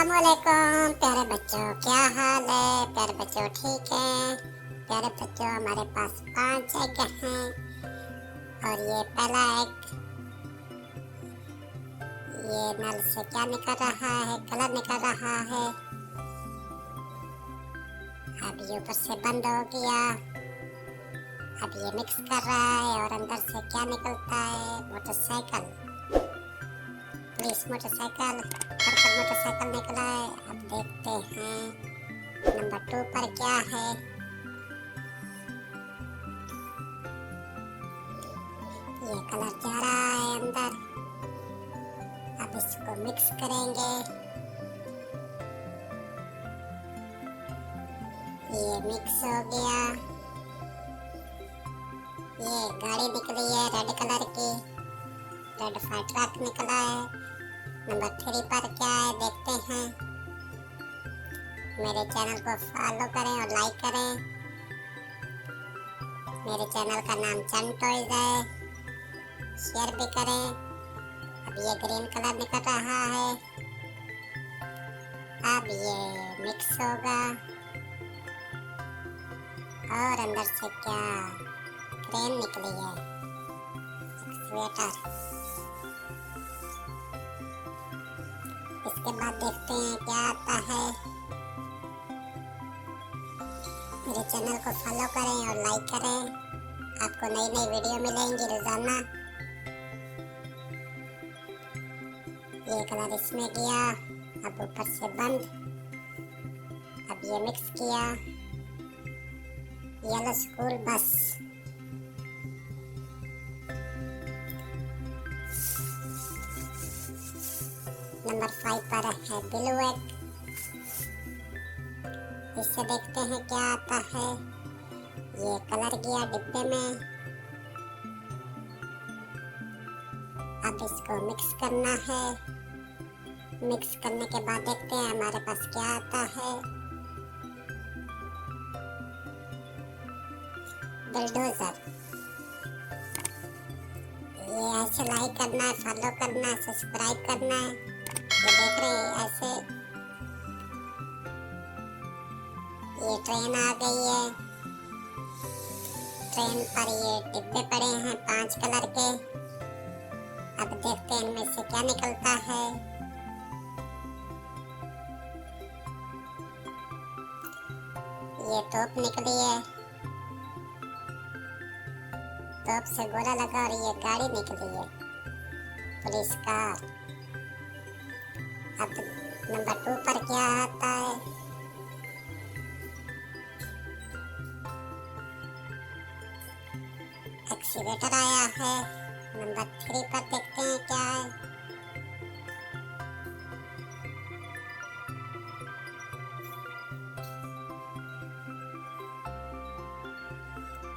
अस्सलामुअलैकुम प्यारे बच्चों, क्या हाल है? प्यारे बच्चों ठीक है? प्यारे बच्चों, हमारे पास 5 एग हैं और ये पहला एग, ये नल से क्या निकल रहा है? कलर निकल रहा है। अब ये ऊपर से बंद हो गया। अब ये मिक्स कर रहा है और अंदर से क्या निकलता है? Motorcycle, police motorcycle, purple motorcycle निकला है। अब देखते हैं नंबर 2 पर क्या है। ये कलर जा रहा है अंदर। अब इसको मिक्स करेंगे। ये मिक्स हो गया। ये गाड़ी निकली है रेड कलर की, रेड फायर ट्रक निकला है। नंबर 3 पर क्या है देखते हैं। मेरे चैनल को फॉलो करें और लाइक करें। मेरे चैनल का नाम चन टॉयज है, शेयर भी करें। अब ये ग्रीन कलर निकल रहा है। अब ये मिक्स होगा और अंदर से क्या क्रेन निकली है, एक्सवेटर। इसके बाद देखते हैं क्या आता है। मेरे चैनल को फॉलो करें और लाइक करें। आपको नई नई वीडियो मिलेंगी रोजाना। ये कलर इसमें गया, अब ऊपर से बंद। अब ये मिक्स किया। Yellow school bus. नंबर 5 पर है ब्लू एग। इससे देखते हैं क्या आता है। ये कलर गया डिब्बे में। अब इसको मिक्स करना है। मिक्स करने के बाद देखते हैं हमारे पास क्या आता है। बुलडोजर। ये ऐसे लाइक करना है, फॉलो करना है, सब्सक्राइब करना है। ये देख रहे हैं ऐसे। ये ट्रेन आ गई है। ट्रेन पर ये डिब्बे पड़े हैं 5 कलर के। अब देखते हैं इनमें से क्या निकलता है। ये तोप निकली है। तोप से गोला लगा और ये गाड़ी निकली है, पुलिस कार। अब नंबर 2 पर क्या आता है। एक्सीवेटर आया है। नंबर 3 पर देखते हैं क्या है।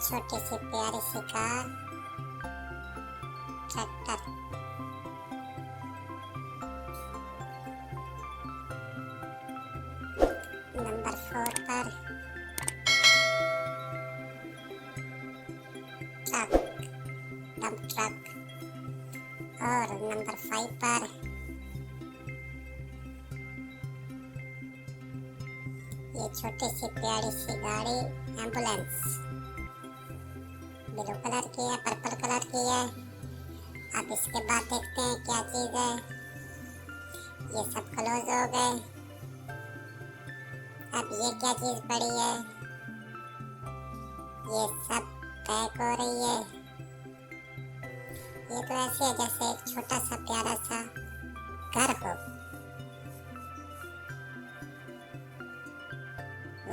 छोटी सी प्यारी सी कार, ट्रैक्टर। नंबर 4 पर ट्रक, डंप ट्रक। और नंबर 5 पर ये छोटी सी प्यारी सी गाड़ी, एम्बुलेंस। ब्लू कलर की है, पर्पल कलर की है। अब इसके बाद देखते हैं क्या चीज़ है। ये सब क्लोज हो गए। अब ये क्या चीज़ पड़ी है। ये सब पैक हो रही है। ये तो ऐसे है जैसे एक छोटा सा प्यारा सा घर हो।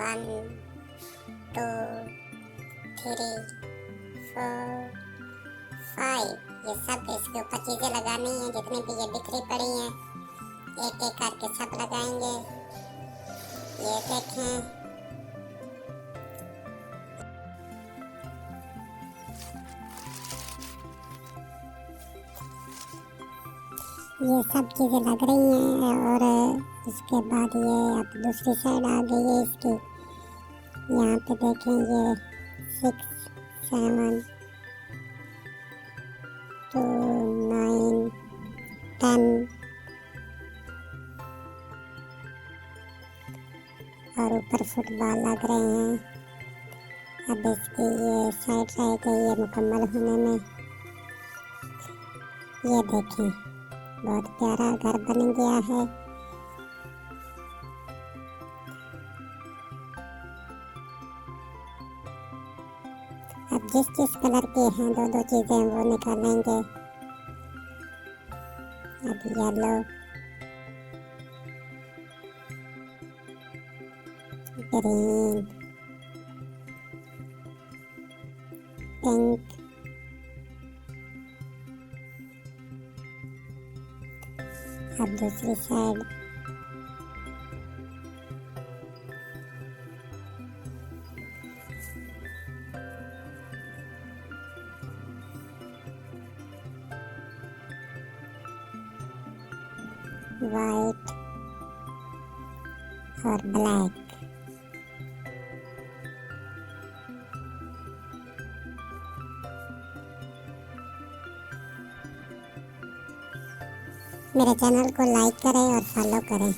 1 2 3 4 5। ये सब इसके ऊपर चीजें लगानी है। जितनी भी ये बिखरी पड़ी हैं, एक एक करके सब लगाएंगे। ये देखें, ये सब चीजें लग रही हैं। और इसके बाद ये अब दूसरी साइड आ गई है इसकी। यहाँ पे देखें, ये 6 7 2 9 10 और ऊपर फुटबॉल लग रहे हैं। अब इसकी ये साइड रह गई है मुकम्मल होने में। ये देखें, बहुत प्यारा घर बन गया है। अब जिस कलर के हैं दो चीजें वो निकालेंगे। अब येलो, ग्रीन, पिंक, अब दूसरी साइड वाइट और ब्लैक। मेरे चैनल को लाइक करें और फॉलो करें।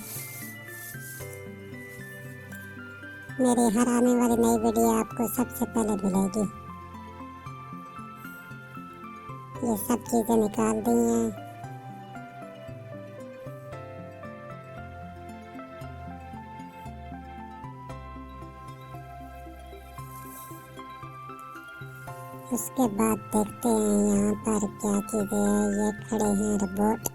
मेरी हर आने वाली नई वीडियो आपको सबसे पहले मिलेगी। ये सब चीज़ें निकाल दी हैं। उसके बाद देखते हैं यहाँ पर क्या चीज़ें हैं। ये खड़े हैं रोबोट,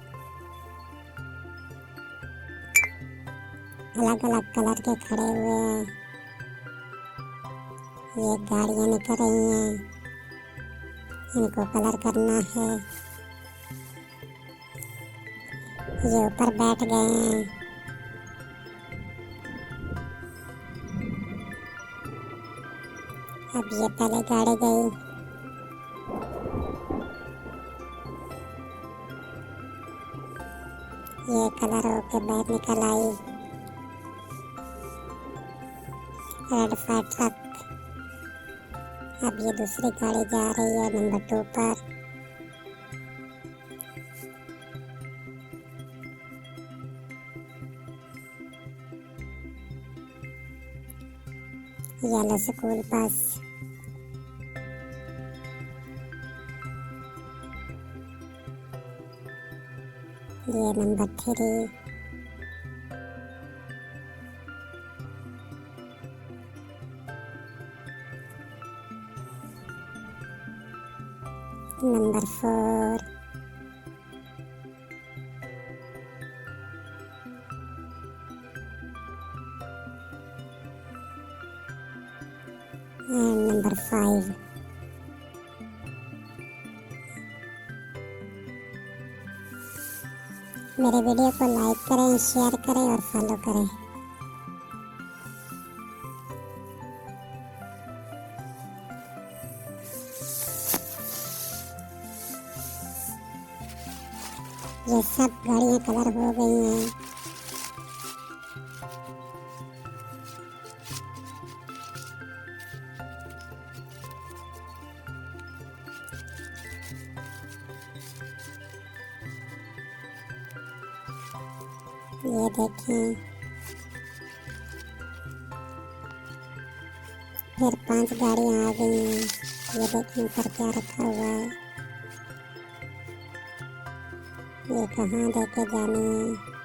अलग अलग कलर के खड़े हुए हैं। ये गाड़ियाँ निकल रही हैं, इनको कलर करना है। ये ऊपर बैठ गए हैं। अब ये पहले गाड़ी गई। ये कलर होके बाहर निकल आई। Red fire truck. अब ये दूसरी गाड़ी जा रही है नंबर 2 पर। Yellow school bus. ये नंबर 3। नंबर 4। And number 5। मेरे वीडियो को लाइक करें, शेयर करें और फॉलो करें। ये सब गाड़ियाँ कलर हो गई हैं। ये देखें, फिर 5 गाड़ियाँ आ गई हैं। ये देखें ऊपर क्या रखा हुआ है। ये कहाँ लेके जानी है।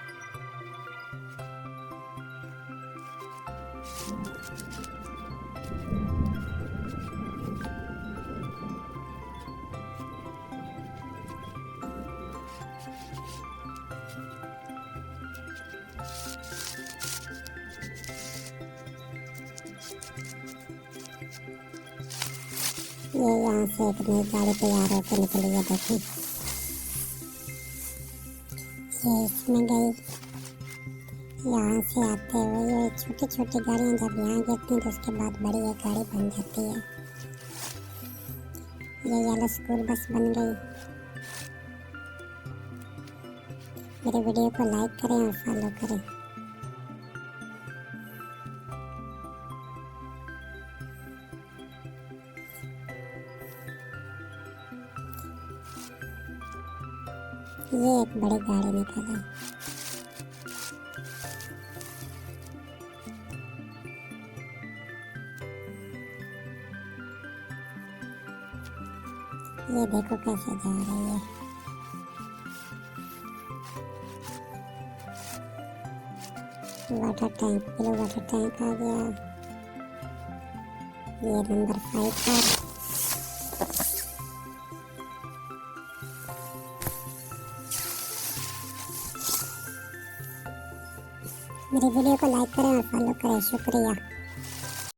ये यहाँ से एक नई गाड़ी तैयार होकर निकली है। देखें, ये इसमें गई। यहाँ से आते हुए ये छोटी छोटी गाड़ियाँ जब यहाँ गिरती हैं तो उसके बाद बड़ी एक गाड़ी बन जाती है। ये येलो स्कूल बस बन गई। मेरे वीडियो को लाइक करें और फॉलो करें। ये एक बड़ी गाड़ी निकल आई। ये देखो कैसे जा रही है। Water tank, blue water tank आ गया। ये नंबर 5 पर। मेरी वीडियो को लाइक करें और फॉलो करें। शुक्रिया।